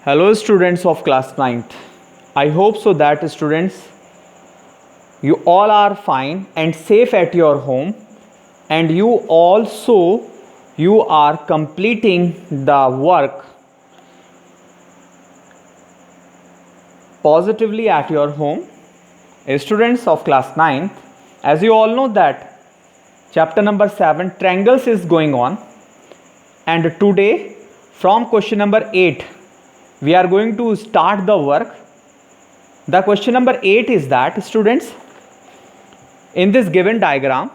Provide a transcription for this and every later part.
Hello students of class 9th. I hope so that students you all are fine and safe at your home, and you are completing the work positively at your home. Students of class 9th, as you all know that chapter number 7 triangles is going on, and today from question number 8 we are going to start the work. The question number 8 is that students, in this given diagram,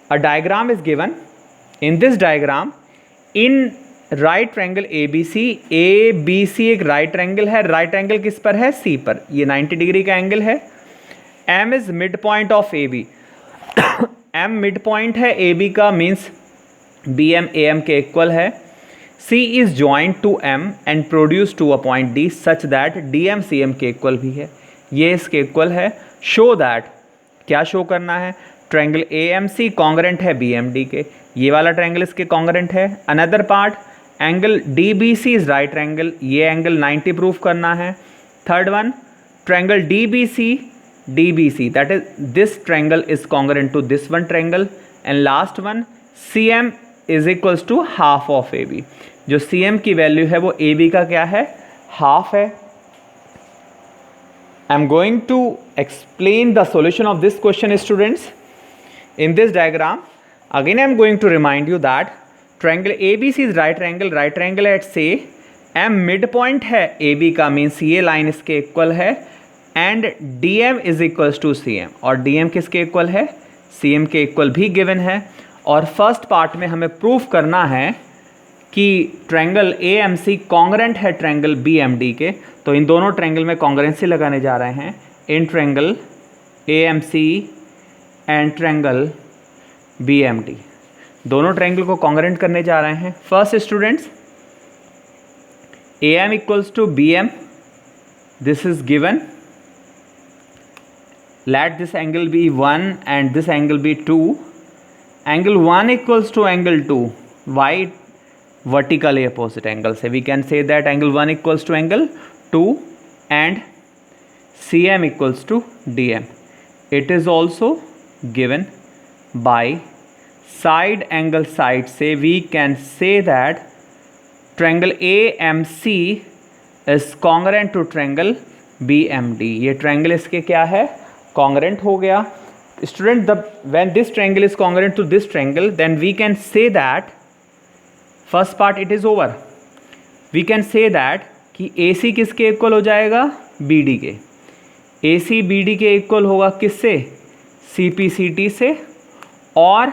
a diagram is given. In this diagram, in right triangle A B C एक right triangle है. Right triangle किस पर है? सी पर. ये 90 degree का angle है. M is mid point of A B. M mid point है ए बी का, means B M A M के इक्वल है. C is joined to M and produce to a point D such that D M C M के equal भी है. ये इसके equal है. शो दैट, क्या शो करना है? Triangle A M C congruent है बी एम डी के. ये वाला ट्रायंगल इसके कॉन्ग्रेंट है. Another part, angle D B C is right angle. ये एंगल 90 प्रूफ करना है. Third one, triangle D B C that is this triangle is congruent to this one triangle. And last one, C M is equals to half of A B. जो C M की value है वो ए B का क्या है? Half है. I am going to explain the solution of this question students. In this diagram, again I am going to remind you that triangle ABC is right triangle at say M midpoint है AB का, means ये line इसके equal है. And DM is equals to CM, और DM किसके equal है? CM के equal भी गिवन है. और फर्स्ट पार्ट में हमें प्रूफ करना है कि ट्रायंगल AMC कॉन्ग्रेंट है ट्रायंगल BMD के. तो इन दोनों ट्रायंगल में कॉन्ग्रेंसी लगाने जा रहे हैं. इन triangle AMC and triangle BMD, दोनों ट्रायंगल को कॉन्ग्रेंट करने जा रहे हैं. First students, AM equals to BM, this is given. Let this angle be 1 and this angle be 2. Angle 1 equals to angle 2. Why? Vertically opposite angle से we can say that angle 1 equals to angle 2 and CM equals to DM. It is also given by side angle side से we can say that triangle AMC is congruent to triangle BMD. ये triangle इसके क्या है? congruent हो गया. Student, when this triangle is congruent to this triangle, then we can say that first part it is over. We can say that कि AC किसके equal हो जाएगा? BD के. AC BD के इक्वल होगा किससे? CPCT से. और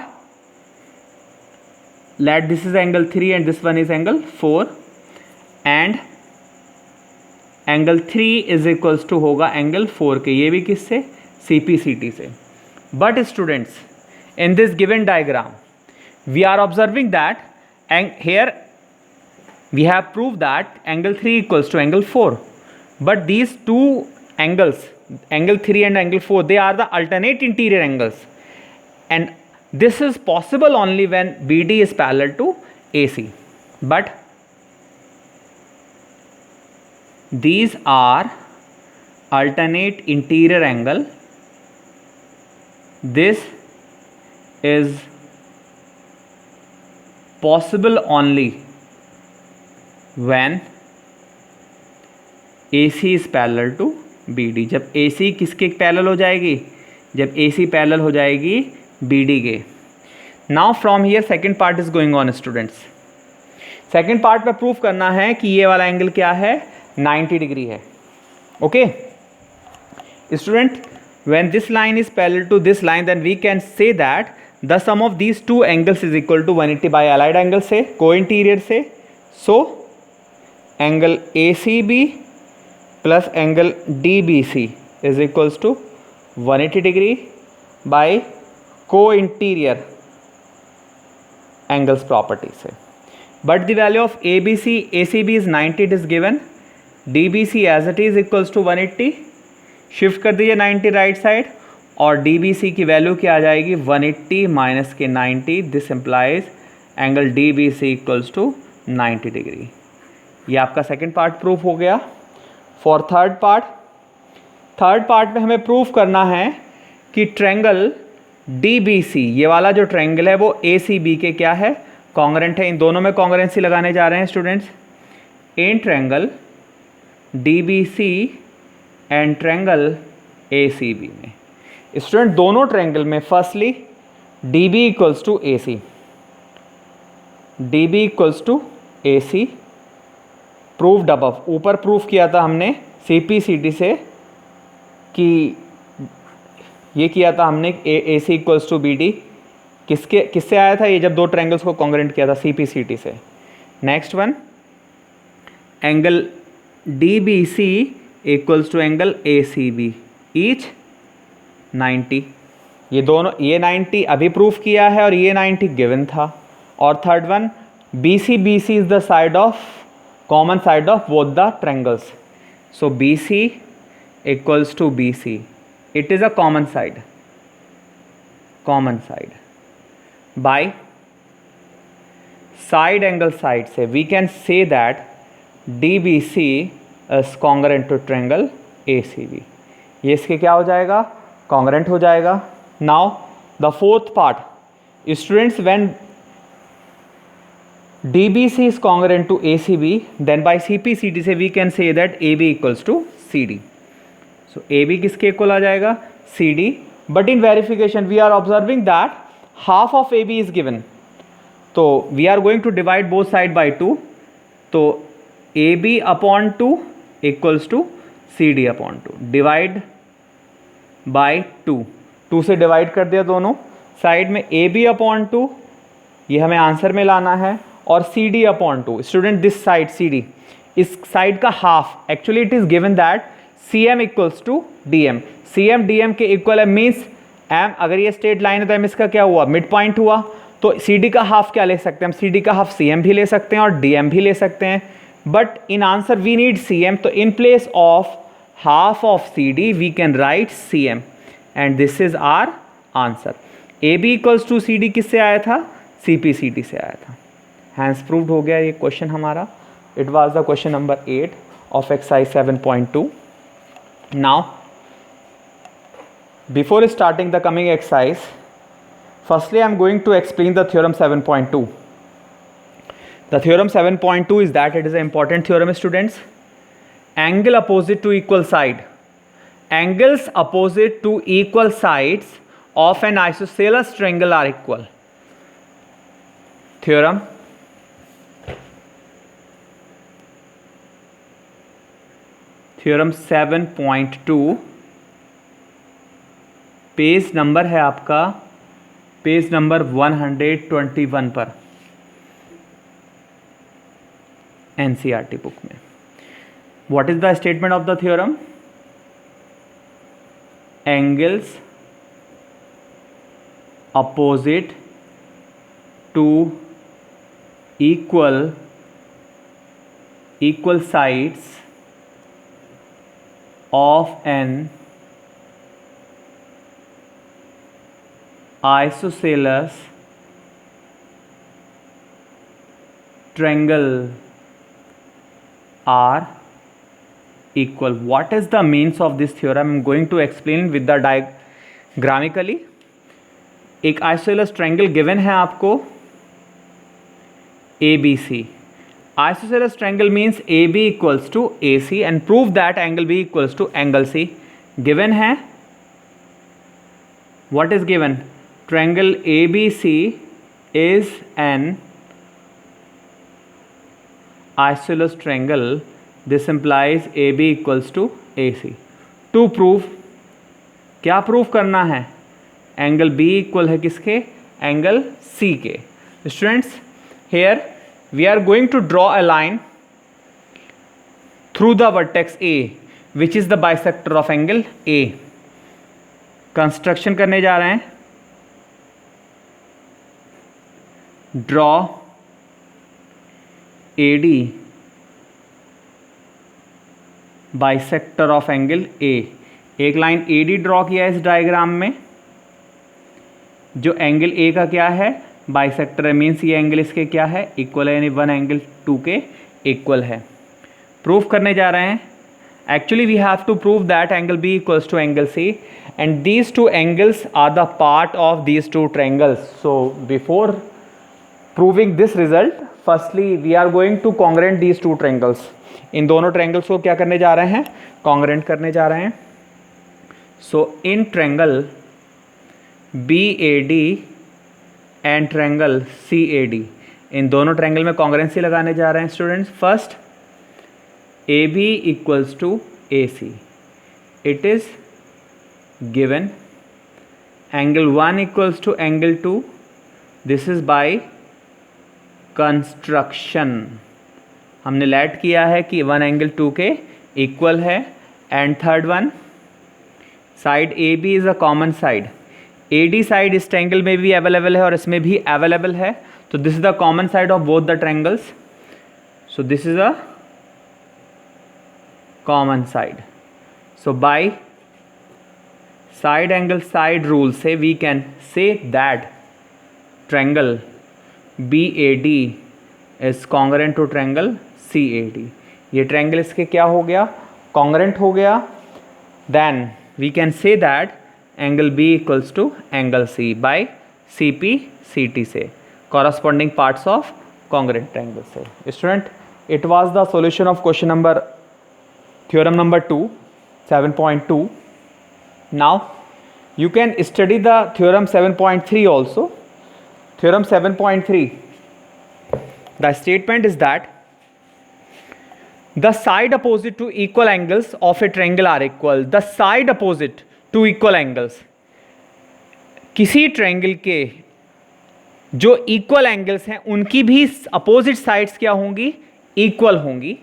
let this is angle 3 and this one is angle 4 and angle 3 is equals to होगा angle 4 के. ये भी किससे? CPCT से. But students, in this given diagram we are observing that, and here we have proved that angle 3 equals to angle 4, but these two angles, angle 3 and angle 4, they are the alternate interior angles, and this is possible only when BD is parallel to AC. But these are alternate interior angle. This is possible only when AC is parallel to BD. जब AC किसके parallel हो जाएगी? जब AC parallel हो जाएगी BD के. Now from here second part is going on students. Second part में proof करना है कि ये वाला एंगल क्या है? 90 डिग्री है. Okay student, when this line is parallel to this line, then we can say that the sum of these two angles is equal to 180 by allied angle से, को इंटीरियर से. So angle ACB plus angle DBC is equals to 180 degree बाय co interior angles property से. But the value of ACB is 90, it is given. DBC as it is equals to 180. Shift कर दीजिए 90 right side, और DBC की value क्या आ जाएगी? 180 minus के 90. This implies angle DBC equals to 90 degree. ये आपका सेकंड पार्ट प्रूफ हो गया। फॉर थर्ड पार्ट में हमें प्रूफ करना है कि ट्रायंगल DBC, ये वाला जो ट्रायंगल है वो ACB के क्या है, कॉन्ग्रेंट है। इन दोनों में कॉन्ग्रेंसी लगाने जा रहे हैं students. In triangle DBC and triangle ACB में स्टूडेंट दोनों ट्रायंगल में firstly DB equals to AC proved above. ऊपर प्रूफ किया था हमने CPCD से कि ये किया था हमने AC इक्वल्स टू BD। किससे आया था ये, जब दो ट्रायंगल्स को कॉन्ग्रेंट किया था CPCD से। Next one, angle DBC equals to angle ACB each 90। ये दोनों, ये 90 अभी प्रूफ किया है और ये 90 गिवन था। और third one, BC is the side of common side of both the triangles. So BC equals to BC, it is a common side by side angle side से we can say that DBC is congruent to triangle ACB। ये इसके क्या हो जाएगा, congruent हो जाएगा। now the fourth part, students, when DBC is congruent to ACB, then by CPCD से we can say that AB equals to CD। So AB किसके equal आ जाएगा, CD। But in verification we are observing that half of AB is given, तो we are going to divide both side by 2। तो AB upon 2 equals to CD upon 2, divide by 2 से divide कर दिया दोनों side में। AB upon 2 ये हमें answer में लाना है, और CD upon 2। Student this side CD, इस साइड का half, actually it is given that CM equals to DM। CM DM के इक्वल है, मीन्स M, अगर ये स्ट्रेट लाइन है तो M इसका क्या हुआ, मिड पॉइंट हुआ। तो CD का हाफ क्या ले सकते हैं हम, CD का हाफ CM भी ले सकते हैं और DM भी ले सकते हैं। But in answer we need CM, तो in place of half of CD we can write CM and this is our answer. AB equals to CD किससे आया था, CPCD से आया था। हैंस प्रूव्ड हो गया ये क्वेश्चन हमारा। It was the question number 8 of exercise 7.2। Now, before starting the coming exercise, firstly I am going to explain the theorem 7.2. The theorem 7.2 is that it is an important theorem, students. Angle opposite to equal side. Angles opposite to equal sides of an isosceles triangle are equal. Theorem theorem 7.2, page number है आपका, page number 121 पर NCERT book में। What is the statement of the theorem, angles opposite to equal sides of an isosceles triangle are equal. What is the means of this theorem? I am going to explain with the diagrammically. एक isosceles triangle given है आपको ABC। Isosceles triangle means AB equals to AC and prove that angle B equals to angle C. Given है, what is given? Triangle ABC is an isosceles triangle. This implies AB equals to AC. To prove, क्या prove करना है, angle B equal है किसके, angle C के। Students, here we are going to draw a line through the vertex A which is the bisector of angle A। Construction करने जा रहे हैं, draw AD bisector of angle A। एक line AD draw किया है इस diagram में, जो एंगल A का क्या है, बाइसेक्टर है, मीन्स ये एंगल इसके क्या है, इक्वल है, यानी 1 एंगल 2 के इक्वल है। प्रूव करने जा रहे हैं. Actually we have to prove that angle B equals to angle C, and these two angles are the part of these two triangles. So before proving this result, firstly we are going to congruent these two triangles. इन दोनों triangles को क्या करने जा रहे हैं? Congruent करने जा रहे हैं. So in triangle BAD and triangle CAD, इन दोनों triangle में congruency लगाने जा रहे हैं students. First AB equals to AC. It is given angle 1 equals to angle 2. This is by construction. हमने लेट किया है कि 1 एंगल 2 के इक्वल है. And third one, side AB is a common side. AD side इस triangle में भी available है और इसमें भी अवेलेबल है. तो this is the common side of both the triangles. So this is a common side. So by side angle side rule से we can say that triangle BAD is congruent to triangle CAD. ये triangle इसके क्या हो गया? Congruent हो गया. Then we can say that angle B equals to angle C by CP CT से, corresponding parts of congruent triangle से. Student, it was the solution of question number theorem number 2 7.2. Now you can study the theorem 7.3 also. Theorem 7.3, the statement is that the side opposite to equal angles of a triangle are equal. The side opposite to equal angles, किसी triangle के जो equal angles हैं उनकी भी opposite sides क्या होंगी? Equal होंगी.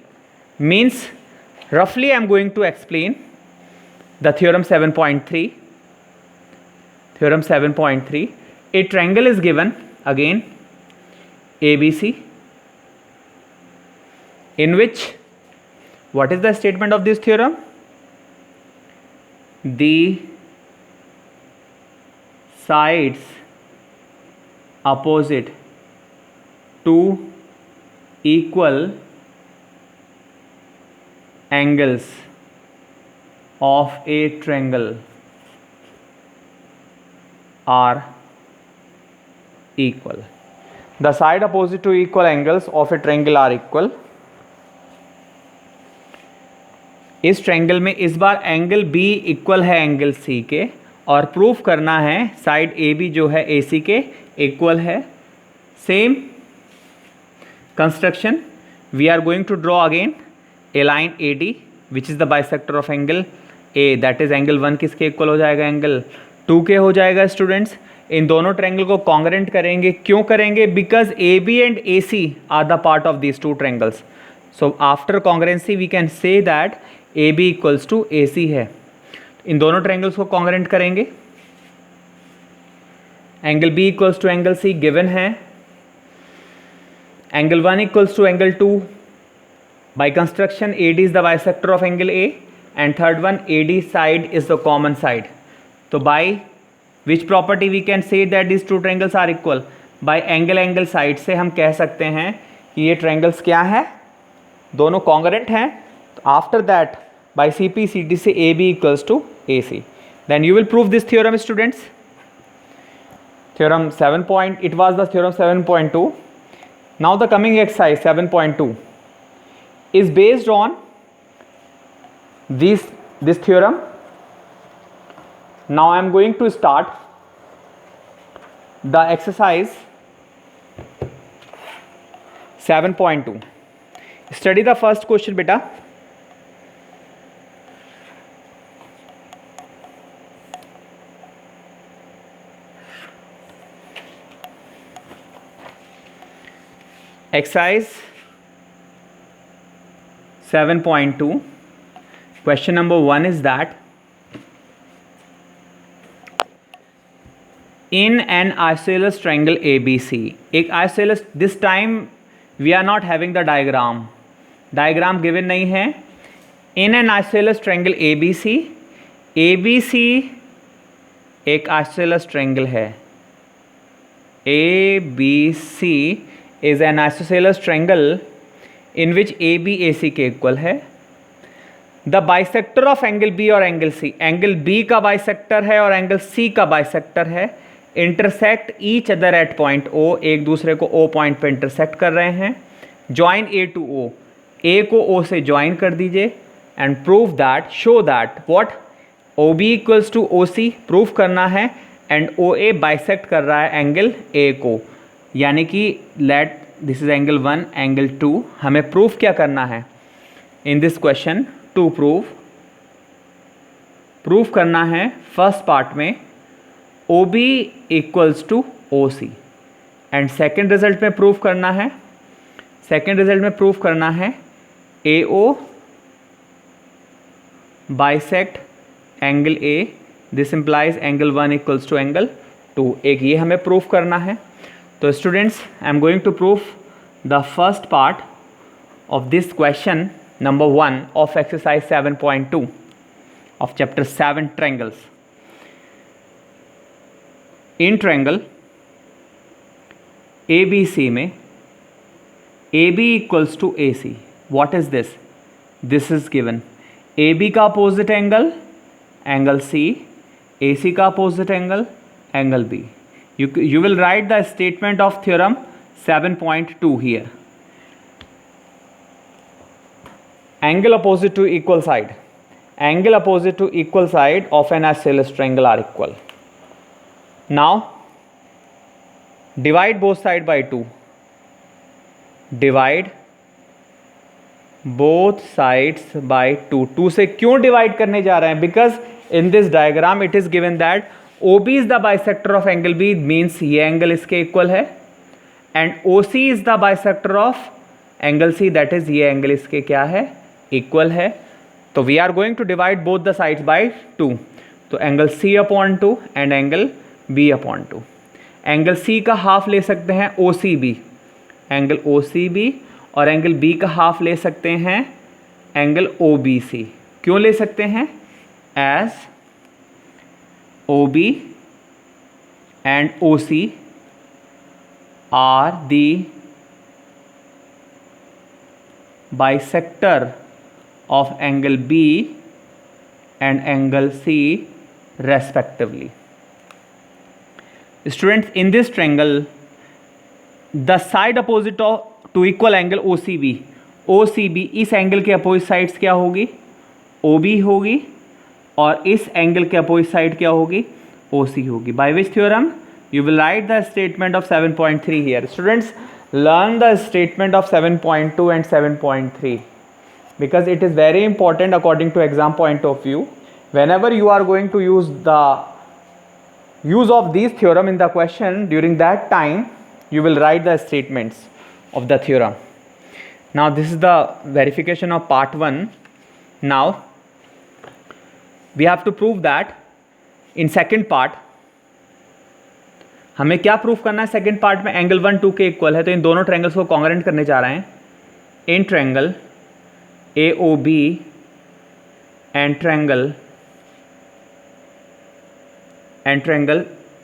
Means रफली I am going to explain the theorem 7.3. Theorem 7.3, a triangle is given again ABC, in which what is the statement of this theorem? The sides opposite to equal angles of a triangle are equal. The side opposite to equal angles of a triangle are equal. इस triangle में इस बार angle B equal है angle C के, और proof करना है side AB जो है AC के इक्वल है. Same construction, we are going to draw again a line AD which is the bisector of angle A. That is angle 1 किसके इक्वल हो जाएगा? एंगल 2 के हो जाएगा. स्टूडेंट्स, इन दोनों ट्रायंगल को कॉन्ग्रेंट करेंगे. क्यों करेंगे? Because AB and AC are the part of these two triangles. So after congruency we can say that AB equals to AC है. इन दोनों ट्रायंगल्स को कॉन्ग्रेंट करेंगे. Angle B equals to angle C given है. Angle 1 equals to angle 2. By construction AD is the bisector of angle A, and third one AD side is the common side. तो by which property we can say that this two triangles are equal? By angle angle side से हम कह सकते हैं कि ये triangles क्या हैं? दोनों कॉन्ग्रेंट हैं. तो after that by CP CT से AB equals to AC. Then you will prove this theorem students. Theorem 7 point, it was the theorem 7.2. Now the coming exercise 7.2 is based on this theorem. Now I am going to start the exercise 7.2. Study the first question beta. Exercise 7.2. Question number 1 is that in an isosceles triangle ABC, एक isosceles, this time we are not having the diagram given नहीं है. in an isosceles triangle ABC एक isosceles triangle है. ABC is an isosceles triangle in which A B A C के equal है। The bisector of angle B और angle C, angle B का bisector है और एंगल सी का bisector है, intersect each other at point O, एक दूसरे को ओ पॉइंट पे इंटरसेक्ट कर रहे हैं। ज्वाइन ए टू ओ, ए को ओ से ज्वाइन कर दीजिए and prove that, show that what, O B equals to O C, prove करना है, एंड ओ ए बाइसेक्ट कर रहा है एंगल ए को, यानी कि let this is angle 1 angle 2। हमें प्रूफ क्या करना है in this question, to proof करना है फर्स्ट पार्ट में O B equals to O C, and second result में प्रूफ करना है, A O bisect angle A, this implies angle 1 equals to angle 2, एक ये हमें प्रूफ करना है। तो students, I am going to proof the first part of this question number 1 of exercise 7.2 of chapter 7 triangles. In triangle ABC में AB equals to AC, what is this? This is given. AB का opposite angle C, AC का opposite angle B. You will write the statement of theorem 7.2 here. Angle opposite to equal side. Angle opposite to equal side of an isosceles triangle are equal. Now divide both sides by 2. Divide both sides by 2. 2 से क्यों divide करने जा रहे हैं? Because in this diagram it is given that OB is the bisector of angle B, means ये angle इसके equal है, and OC is the bisector of angle C, that is ये एंगल इसके क्या है, इक्वल है। तो we are going to divide both the sides by 2, तो angle C upon 2 and angle B अपॉन 2। एंगल C का हाफ ले सकते हैं OCB, एंगल OCB, और एंगल B का हाफ ले सकते हैं एंगल OBC। क्यों ले सकते हैं? As OB and OC are the bisector of angle B and angle C respectively. Students, in this triangle the side opposite to equal angle OCB इस एंगल के अपोजिट साइड्स क्या होगी? OB होगी, और इस एंगल के अपोजिट साइड क्या होगी? OC होगी। By which theorem? You will write the statement of 7.3 here. Students, learn the statement of 7.2 and 7.3 because it is very important according to exam point of view. Whenever you are going to use of these theorem in the question, during that time you will write the statements of the theorem. Now this is the verification of part 1. Now we have to prove that in second part हमें क्या proof करना है? Second part में angle 1 2 के equal है, तो इन दोनों triangles को कॉन्ग्रुएंट करने जा रहे हैं। इन triangle AOB and triangle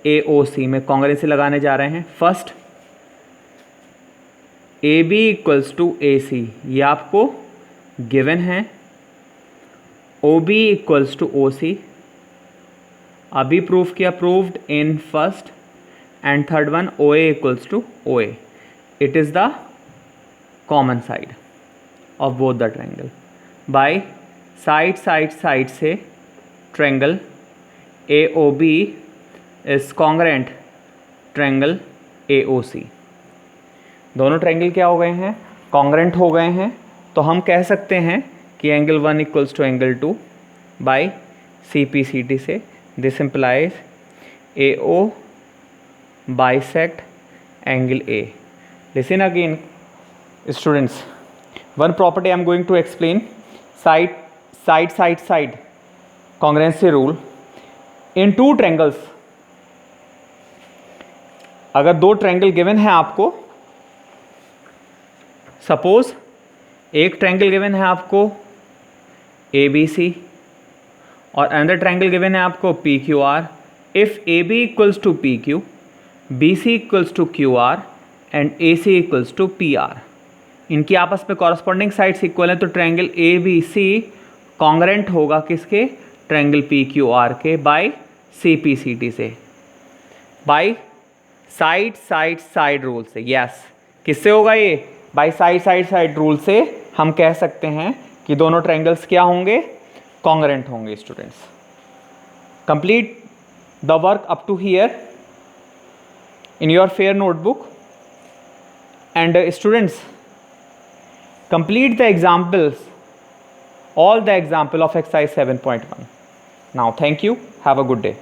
AOC में कॉन्ग्रुएंसी लगाने जा रहे हैं। First AB equals to AC, ये आपको गिवन है। OB इक्वल्स टू OC अभी प्रूफ किया, proved in first, and third one OA equals to OA. It is the common side of both the triangle. By side से triangle AOB is congruent triangle AOC. दोनों triangle क्या हो गए हैं? Congruent हो गए हैं। तो हम कह सकते हैं कि angle 1 equals to angle 2 by CPCD से। This implies AO bisect angle A. Listen again students, one property I am going to explain, side congruency rule in two triangles. अगर दो ट्रायंगल गिवन है आपको, सपोज एक triangle given है आपको ABC और another triangle given है आपको PQR. If AB equals to PQ, BC equals to QR and AC equals to PR. इनकी आपस में कॉरस्पॉन्डिंग साइड्स इक्वल है, तो triangle A B C congruent होगा किसके, ट्रायंगल पी क्यू आर के by C P C T से, by side side side rule से। यस, किससे होगा ये, by side side side rule से हम कह सकते हैं कि दोनों ट्रायंगल्स क्या होंगे, कॉन्ग्रेंट होंगे। Students, complete the work up to here in your fair notebook, and students, complete the examples, all the example of exercise 7.1. Now thank you, have a good day.